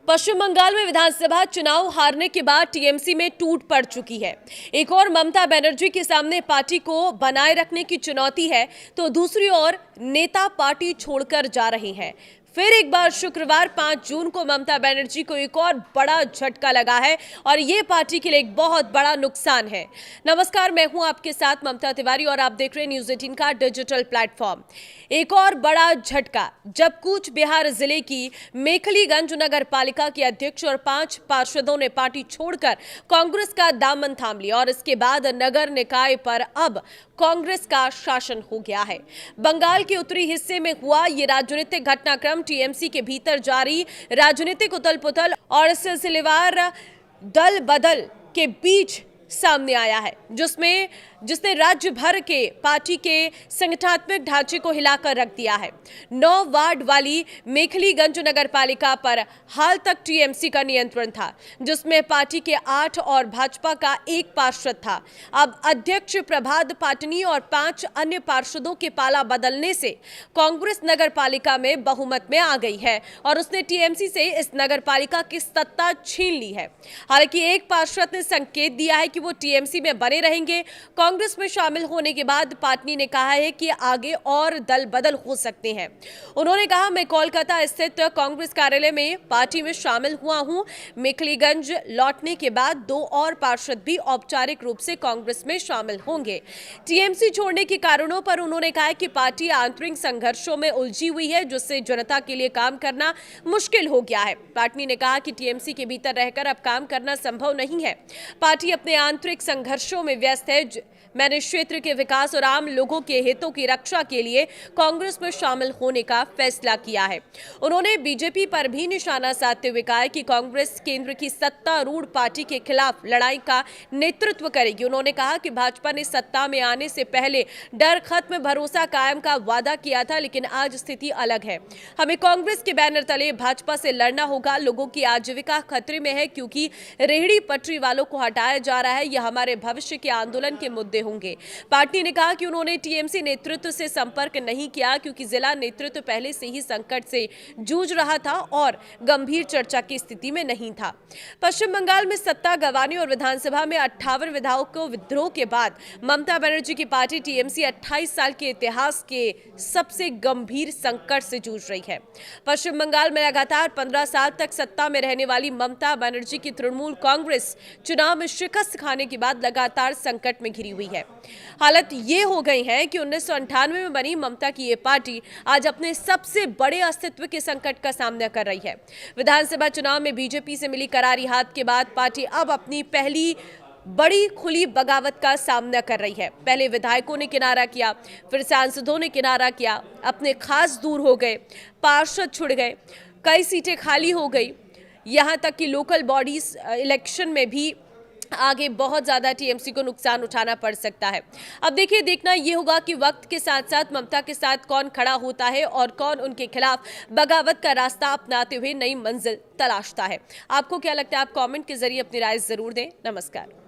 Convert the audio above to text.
पश्चिम बंगाल में विधानसभा चुनाव हारने के बाद टीएमसी में टूट पड़ चुकी है। एक और ममता बनर्जी के सामने पार्टी को बनाए रखने की चुनौती है, तो दूसरी ओर नेता पार्टी छोड़कर जा रहे हैं। फिर एक बार शुक्रवार 5 जून को ममता बनर्जी को एक और बड़ा झटका लगा है और ये पार्टी के लिए एक बहुत बड़ा नुकसान है। नमस्कार, मैं हूं आपके साथ ममता तिवारी और आप देख रहे हैं न्यूज़ 18 का डिजिटल प्लेटफॉर्म। एक और बड़ा झटका जब कूच बिहार जिले की मेखलीगंज नगर पालिका के अध्यक्ष और 5 पार्षदों ने पार्टी छोड़कर कांग्रेस का दामन थाम लिया और इसके बाद नगर निकाय पर अब कांग्रेस का शासन हो गया है। बंगाल के उत्तरी हिस्से में हुआ ये राजनीतिक घटनाक्रम टीएमसी के भीतर जारी राजनीतिक उथल-पुथल और सिलसिलेवार दल बदल के बीच सामने आया है, जिसने राज्य भर के पार्टी के संगठनात्मक ढांचे को हिलाकर रख दिया है। 9 वार्ड वाली मेखलीगंज नगर पालिका पर हाल तक टीएमसी का नियंत्रण था, जिसमें पार्टी के 8 और भाजपा का 1 पार्षद था। अब अध्यक्ष प्रभात पाटनी और 5 अन्य पार्षदों के पाला बदलने से कांग्रेस नगर पालिका में बहुमत में आ गई है और उसने टीएमसी से इस नगर पालिका की सत्ता छीन ली है। हालांकि एक पार्षद ने संकेत दिया है कि वो टीएमसी में बने रहेंगे। कांग्रेस में शामिल होने के बाद पार्टी ने कहा है कि आगे और दल बदल हो सकते हैं। उन्होंने कहा, मैं कोलकाता स्थित कांग्रेस कार्यालय में पार्टी में शामिल हुआ हूं। मेखलीगंज लौटने के बाद 2 और पार्षद भी औपचारिक रूप से कांग्रेस में शामिल होंगे। टीएमसी छोड़ने के कारणों पर उन्होंने कहा कि पार्टी आंतरिक संघर्षों में उलझी हुई है, जिससे जनता के लिए काम करना मुश्किल हो गया है। पार्टी ने कहा कि टीएमसी के भीतर रहकर अब काम करना संभव नहीं है। पार्टी अपने आंतरिक संघर्षों में व्यस्त है। मैंने क्षेत्र के विकास और आम लोगों के हितों की रक्षा के लिए कांग्रेस में शामिल होने का फैसला किया है। उन्होंने बीजेपी पर भी निशाना साधते हुए कहा कि कांग्रेस केंद्र की सत्तारूढ़ पार्टी के खिलाफ लड़ाई का नेतृत्व करेगी। उन्होंने कहा कि भाजपा ने सत्ता में आने से पहले डर खत्म, भरोसा कायम का वादा किया था, लेकिन आज स्थिति अलग है। हमें कांग्रेस के बैनर तले भाजपा से लड़ना होगा। लोगों की आजीविका खतरे में है क्योंकि रेहड़ी पटरी वालों को हटाया जा रहा है। यह हमारे भविष्य के आंदोलन के मुद्दे होंगे। पार्टी ने कहा कि उन्होंने टीएमसी नेतृत्व से संपर्क नहीं किया क्योंकि जिला नेतृत्व पहले से ही संकट से जूझ रहा था और गंभीर चर्चा की स्थिति में नहीं था। पश्चिम बंगाल में सत्ता गंवाने और विधानसभा में 58 विधायकों विद्रोह के बाद ममता बनर्जी की पार्टी टीएमसी 28 साल के इतिहास के सबसे गंभीर संकट से जूझ रही है। पश्चिम बंगाल में लगातार 15 साल तक सत्ता में रहने वाली ममता बनर्जी की तृणमूल कांग्रेस चुनाव में शिकस्त खाने के बाद लगातार संकट में घिरी हुई है। हालत ये हो गई है कि 1998 में बनी ममता की ये पार्टी आज अपने सबसे बड़े अस्तित्व के संकट का सामना कर रही है। विधानसभा चुनाव में बीजेपी से मिली करारी हाथ के बाद पार्टी अब अपनी पहली बड़ी खुली बगावत का सामना कर रही है। पहले विधायकों ने किनारा किया, फिर सांसदों ने किनारा किया, अपने खास दूर हो गए, पार्षद छुड़ गए, कई सीटें खाली हो गई, यहाँ तक कि लोकल बॉडीज इलेक्शन में भी आगे बहुत ज़्यादा टीएमसी को नुकसान उठाना पड़ सकता है। अब देखिए, देखना ये होगा कि वक्त के साथ साथ ममता के साथ कौन खड़ा होता है और कौन उनके खिलाफ बगावत का रास्ता अपनाते हुए नई मंजिल तलाशता है। आपको क्या लगता है? आप कमेंट के जरिए अपनी राय जरूर दें। नमस्कार।